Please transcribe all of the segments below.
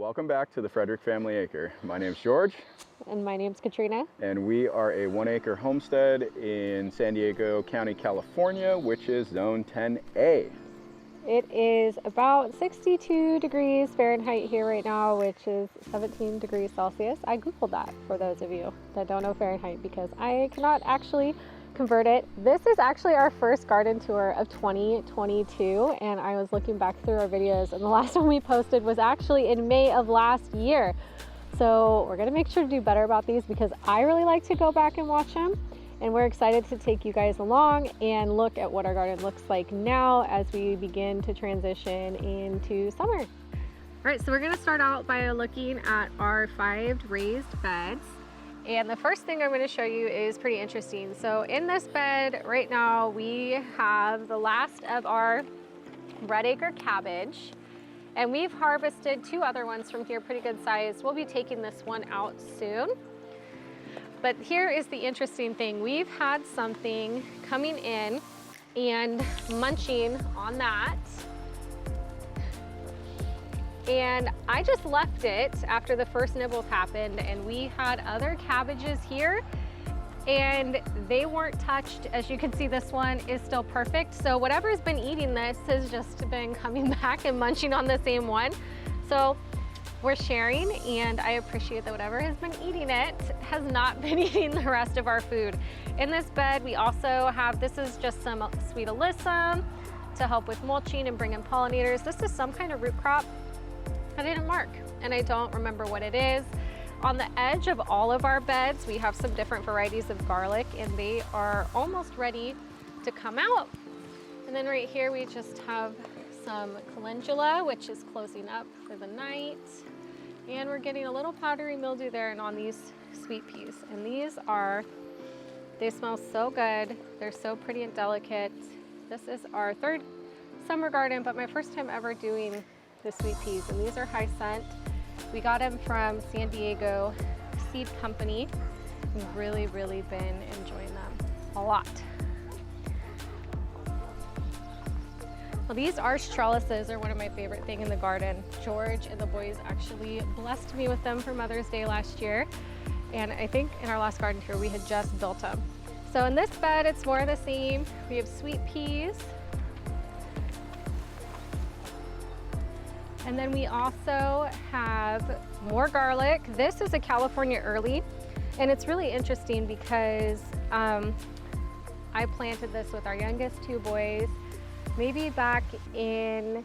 Welcome back to the Frederick Family Acre. My name's George. And my name's Katrina. And we are a 1-acre homestead in San Diego County, California, which is Zone 10A. It is about 62 degrees Fahrenheit here right now, which is 17 degrees Celsius. I Googled that for those of you that don't know Fahrenheit because I cannot actually convert it. This is actually our first garden tour of 2022, and I was looking back through our videos, and the last one we posted was actually in May of last year. So we're gonna make sure to do better about these because I really like to go back and watch them, and we're excited to take you guys along and look at what our garden looks like now as we begin to transition into summer. All right, so we're gonna start out by looking at our 5 raised beds. And the first thing I'm going to show you is pretty interesting. So in this bed right now, we have the last of our red acre cabbage, and we've harvested 2 other ones from here, pretty good size. We'll be taking this one out soon. But here is the interesting thing. We've had something coming in and munching on that. And I just left it after the first nibbles happened, and we had other cabbages here and they weren't touched. As you can see, this one is still perfect. So whatever's been eating this has just been coming back and munching on the same one. So we're sharing, and I appreciate that whatever has been eating it has not been eating the rest of our food. In this bed, we also have, this is just some sweet alyssum to help with mulching and bring in pollinators. This is some kind of root crop I didn't mark, and I don't remember what it is. On the edge of all of our beds, we have some different varieties of garlic, and they are almost ready to come out. And then right here, we just have some calendula, which is closing up for the night. And we're getting a little powdery mildew there and on these sweet peas. And these are, they smell so good. They're so pretty and delicate. This is our 3rd summer garden, but my first time ever doing the sweet peas, and these are high scent. We got them from San Diego Seed Company. We've really been enjoying them a lot. Well, these arch trellises are one of my favorite things in the garden. George and the boys actually blessed me with them for Mother's Day last year, and I think in our last garden tour we had just built them. So in this bed, it's more of the same. We have sweet peas. And then we also have more garlic. This is a California early, and it's really interesting because I planted this with our youngest 2 boys maybe back in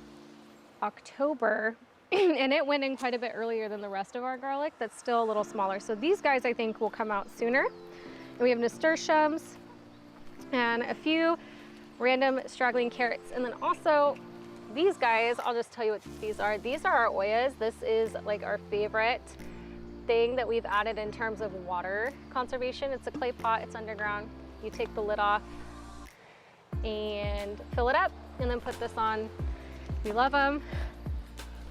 October, and it went in quite a bit earlier than the rest of our garlic that's still a little smaller. So these guys I think will come out sooner. And we have nasturtiums and a few random straggling carrots, and then also these guys, I'll just tell you what these are. These are our oyas. This is like our favorite thing that we've added in terms of water conservation. It's a clay pot, it's underground. You take the lid off and fill it up and then put this on. We love them.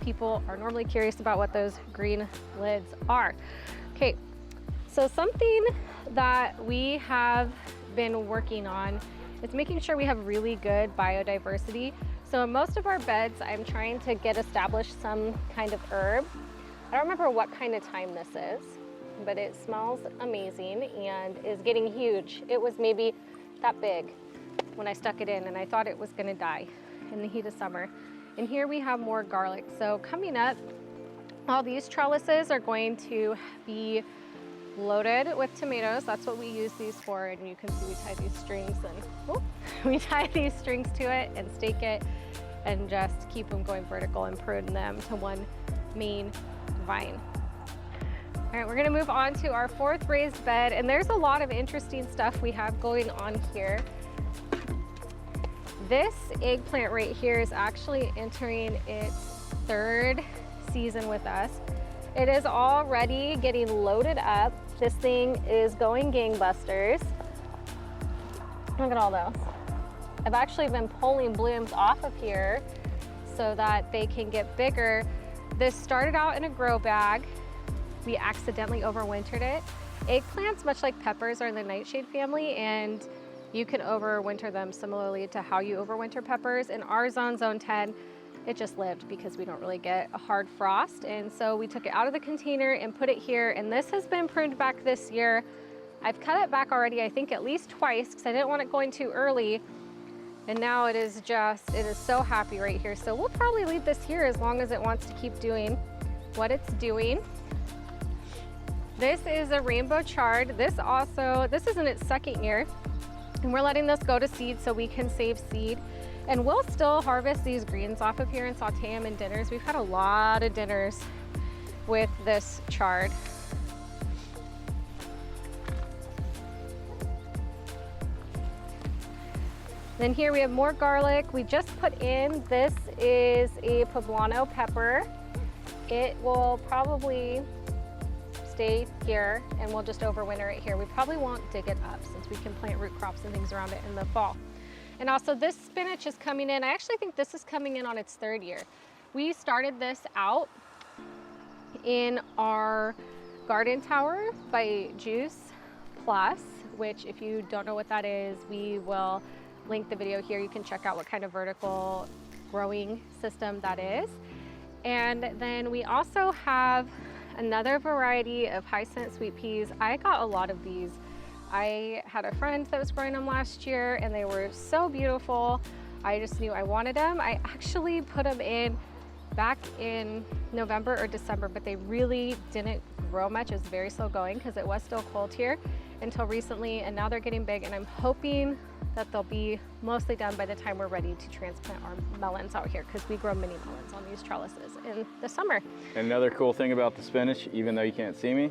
People are normally curious about what those green lids are. Okay, so something that we have been working on is making sure we have really good biodiversity. So in most of our beds, I'm trying to get established some kind of herb. I don't remember what kind of time this is, but it smells amazing and is getting huge. It was maybe that big when I stuck it in, and I thought it was gonna die in the heat of summer. And here we have more garlic. So coming up, all these trellises are going to be loaded with tomatoes. That's what we use these for, and you can see we tie these strings and we tie these strings to it and stake it and just keep them going vertical and prune them to one main vine. All right, we're gonna move on to our 4th raised bed, and there's a lot of interesting stuff we have going on here. This eggplant right here is actually entering its 3rd season with us. It is already getting loaded up. This thing is going gangbusters. Look at all those. I've actually been pulling blooms off of here so that they can get bigger. This started out in a grow bag. We accidentally overwintered it. Eggplants, much like peppers, are in the nightshade family, and you can overwinter them similarly to how you overwinter peppers. In our zone, zone 10, it just lived because we don't really get a hard frost. And so we took it out of the container and put it here. And this has been pruned back this year. I've cut it back already, I think at least twice, because I didn't want it going too early. And now it is so happy right here. So we'll probably leave this here as long as it wants to keep doing what it's doing. This is a rainbow chard. This is in its second year. And we're letting this go to seed so we can save seed. And we'll still harvest these greens off of here and saute them in dinners. We've had a lot of dinners with this chard. Then here we have more garlic. We just put in, this is a poblano pepper. It will probably stay here and we'll just overwinter it here. We probably won't dig it up since we can plant root crops and things around it in the fall. And also this spinach is coming in. I actually think this is coming in on its third year. We started this out in our garden tower by Juice Plus, which if you don't know what that is, we will link the video here. You can check out what kind of vertical growing system that is. And then we also have another variety of high scent sweet peas. I got a lot of these. I had a friend that was growing them last year and they were so beautiful. I just knew I wanted them. I actually put them in back in November or December, but they really didn't grow much. It was very slow going because it was still cold here until recently, and now they're getting big, and I'm hoping that they'll be mostly done by the time we're ready to transplant our melons out here, because we grow mini melons on these trellises in the summer. And another cool thing about the spinach, even though you can't see me,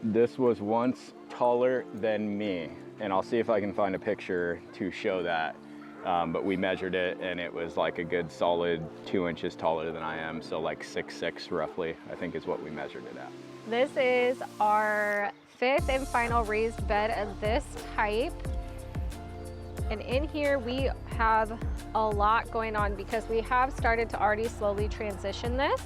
this was once taller than me, and I'll see if I can find a picture to show that. But we measured it and it was like a good solid 2 inches taller than I am, so like 6'6" roughly, I think is what we measured it at. This is our fifth and final raised bed of this type. And in here we have a lot going on because we have started to already slowly transition this.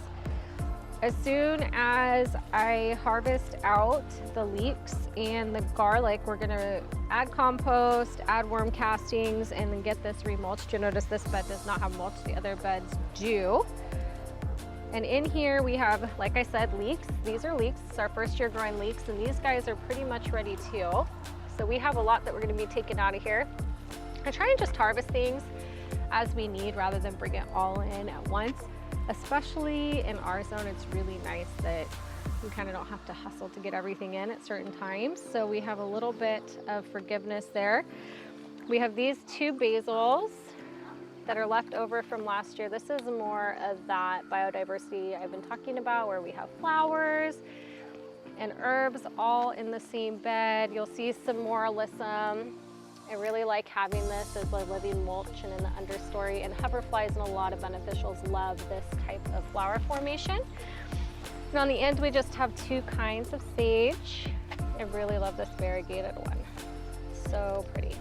As soon as I harvest out the leeks and the garlic, we're gonna add compost, add worm castings, and then get this remulched. You'll notice this bed does not have mulch, the other beds do. And in here we have, like I said, leeks. These are leeks, it's our first year growing leeks, and these guys are pretty much ready too. So we have a lot that we're gonna be taking out of here. I try and just harvest things as we need rather than bring it all in at once. Especially in our zone, it's really nice that we kind of don't have to hustle to get everything in at certain times. So we have a little bit of forgiveness there. We have these two basils that are left over from last year. This is more of that biodiversity I've been talking about, where we have flowers and herbs all in the same bed. You'll see some more alyssum. I really like having this as a living mulch and in the understory, and hoverflies and a lot of beneficials love this type of flower formation. And on the end we just have two kinds of sage. I really love this variegated one. So pretty.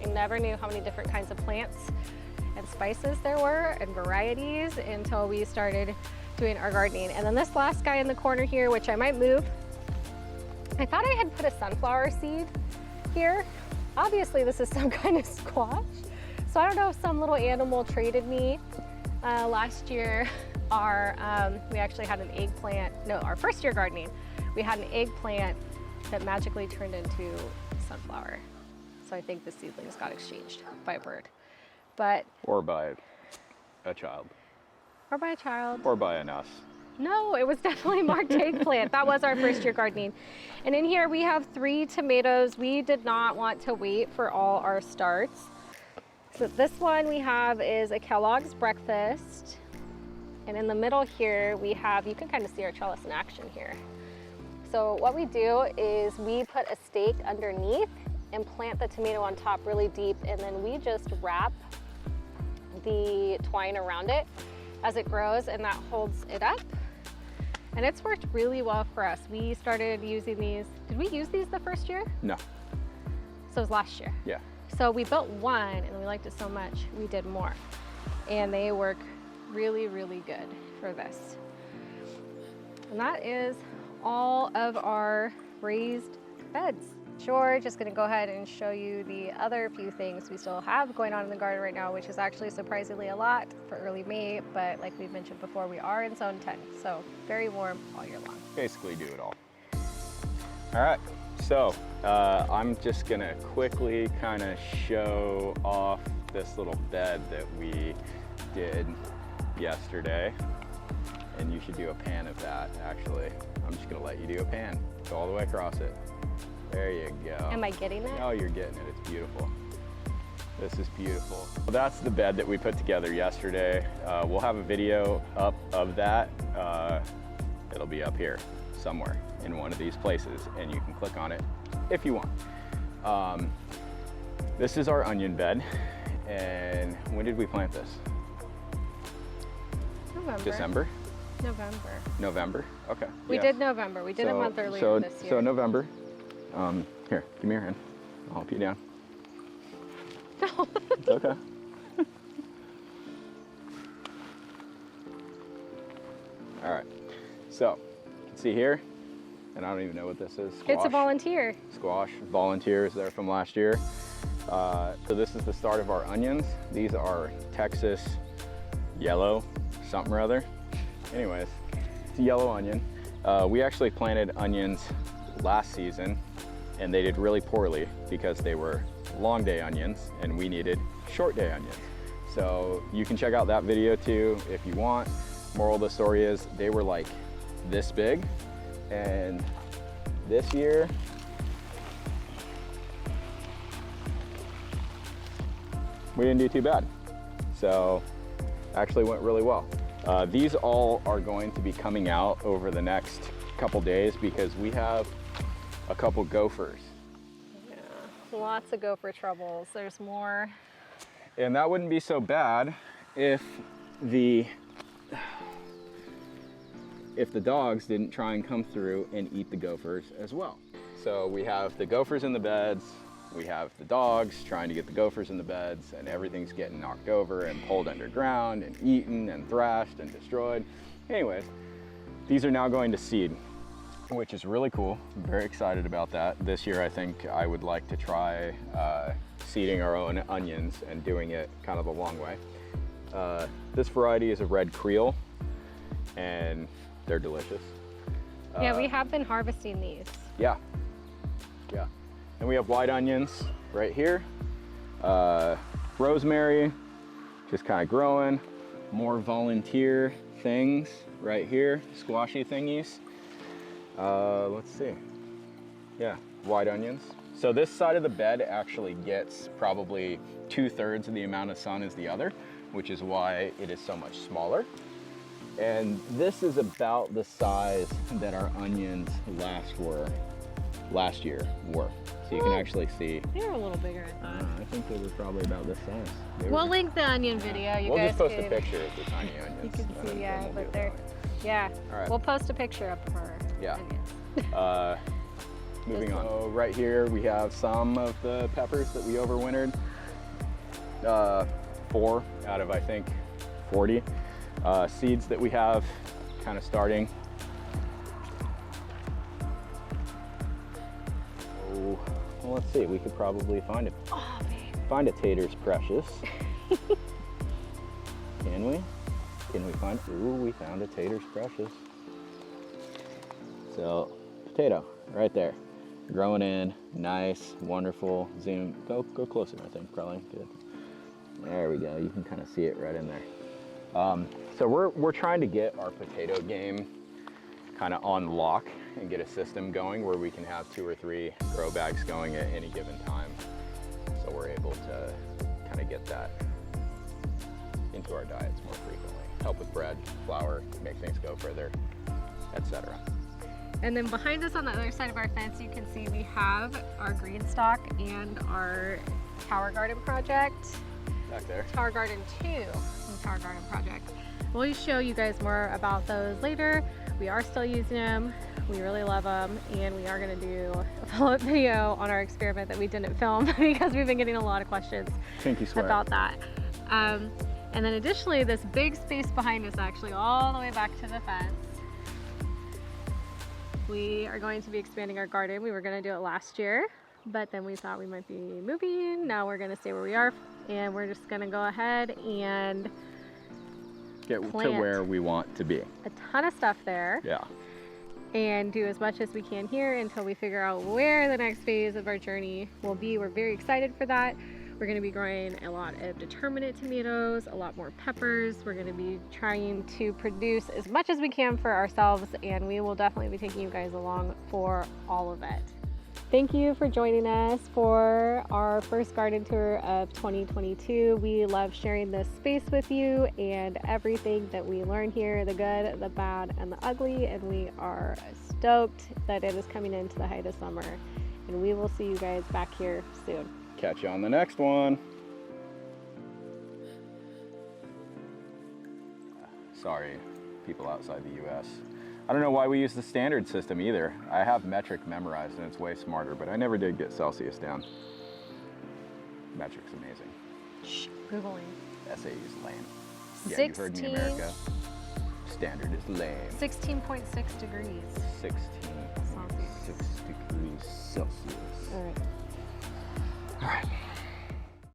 I never knew how many different kinds of plants and spices there were and varieties until we started doing our gardening. And then this last guy in the corner here, which I might move, I thought I had put a sunflower seed here. Obviously this is some kind of squash. So I don't know if some little animal traded me. Last year, we actually had an eggplant, no, our first year gardening, we had an eggplant that magically turned into sunflower. So I think the seedlings got exchanged by a bird. Or by a child. Or by a child. Or by an us. No, it was definitely marked eggplant. That was our first year gardening. And in here we have 3 tomatoes. We did not want to wait for all our starts. So this one we have is a Kellogg's Breakfast. And in the middle here we have, you can kind of see our trellis in action here. So what we do is we put a stake underneath and plant the tomato on top really deep, and then we just wrap the twine around it as it grows, and that holds it up. And it's worked really well for us. We started using these. Did we use these the first year? No. So it was last year. Yeah. So we built one and we liked it so much, we did more. And they work really, really good for this. And that is all of our raised beds. Sure, just gonna go ahead and show you the other few things we still have going on in the garden right now, which is actually surprisingly a lot for early May, but like we mentioned before, we are in zone 10, so very warm all year long. Basically do it all. All right, so I'm just gonna quickly kind of show off this little bed that we did yesterday, and you should do a pan of that, actually. I'm just gonna let you do a pan. Go all the way across it. There you go. Am I getting that? Oh, you're getting it. It's beautiful. This is beautiful. Well, that's the bed that we put together yesterday. We'll have a video up of that. It'll be up here somewhere in one of these places, and you can click on it if you want. This is our onion bed, and when did we plant this? November. December? November. November? Okay. We did November. We did a month earlier this year. So November. Here, give me your hand. I'll help you down. No. It's okay. All right. So, you can see here, and I don't even know what this is. Squash. It's a volunteer. Squash. Volunteers there from last year. So this is the start of our onions. These are Texas yellow something or other. Anyways, it's a yellow onion. We actually planted onions last season, and they did really poorly because they were long day onions and we needed short day onions. So you can check out that video too if you want. Moral of the story is they were like this big, and this year we didn't do too bad. So actually went really well. These all are going to be coming out over the next couple days because we have a couple gophers. Yeah, lots of gopher troubles. There's more. And that wouldn't be so bad if the dogs didn't try and come through and eat the gophers as well. So we have the gophers in the beds, we have the dogs trying to get the gophers in the beds, and everything's getting knocked over and pulled underground and eaten and thrashed and destroyed. Anyways, these are now going to seed, which is really cool. I'm very excited about that. This year I think I would like to try seeding our own onions and doing it kind of the long way. This variety is a red Creole, and they're delicious. Yeah, we have been harvesting these. Yeah, yeah. And we have white onions right here. Rosemary, just kind of growing. More volunteer things right here, squashy thingies. Let's see. Yeah, white onions. So this side of the bed actually gets probably 2/3 of the amount of sun as the other, which is why it is so much smaller. And this is about the size that our onions last year were. So you can actually see. They were a little bigger, I thought. I think they were probably about this size. We'll link the onion video. You we'll guys just post can, a picture of the tiny onions. You can see, and yeah, we'll but do they're, it that way. yeah. All right. We'll post a picture up of our onions. Moving on. So right here we have some of the peppers that we overwintered. 4 out of I think 40 seeds that we have kind of starting. Oh, well, let's see. We could probably find it. Oh, babe. Find a Tater's Precious. Can we? Can we find? Ooh, we found a Tater's Precious. So, potato right there, growing in, nice, wonderful. Zoom. Go closer. I think probably good. There we go. You can kind of see it right in there. So we're trying to get our potato game kind of on lock and get a system going where we can have 2 or 3 grow bags going at any given time. So we're able to kind of get that into our diets more frequently. Help with bread, flour, make things go further, etc. And then behind us on the other side of our fence, you can see we have our green stock and our Tower Garden project. Back there. Tower Garden 2 and Tower Garden project. We'll show you guys more about those later. We are still using them. We really love them, and we are going to do a follow-up video on our experiment that we didn't film because we've been getting a lot of questions about that. And then additionally, this big space behind us, actually all the way back to the fence, we are going to be expanding our garden. We were going to do it last year, but then we thought we might be moving. Now we're gonna stay where we are, and we're just gonna go ahead and get to plant where we want to be. a ton of stuff there. Yeah. And do as much as we can here until we figure out where the next phase of our journey will be. We're very excited for that. We're going to be growing a lot of determinate tomatoes, a lot more peppers. We're going to be trying to produce as much as we can for ourselves, and we will definitely be taking you guys along for all of it. Thank you for joining us for our first garden tour of 2022. We love sharing this space with you and everything that we learn here, the good, the bad, and the ugly, and we are stoked that it is coming into the height of summer, and we will see you guys back here soon. Catch you on the next one. Sorry, people outside the US. I don't know why we use the standard system either. I have metric memorized and it's way smarter, but I never did get Celsius down. Metric's amazing. Shh, Googling. SAE is lame. Yeah, you heard me, America. Standard is lame. 16.6 degrees. 16.6 degrees Celsius. All right. All right.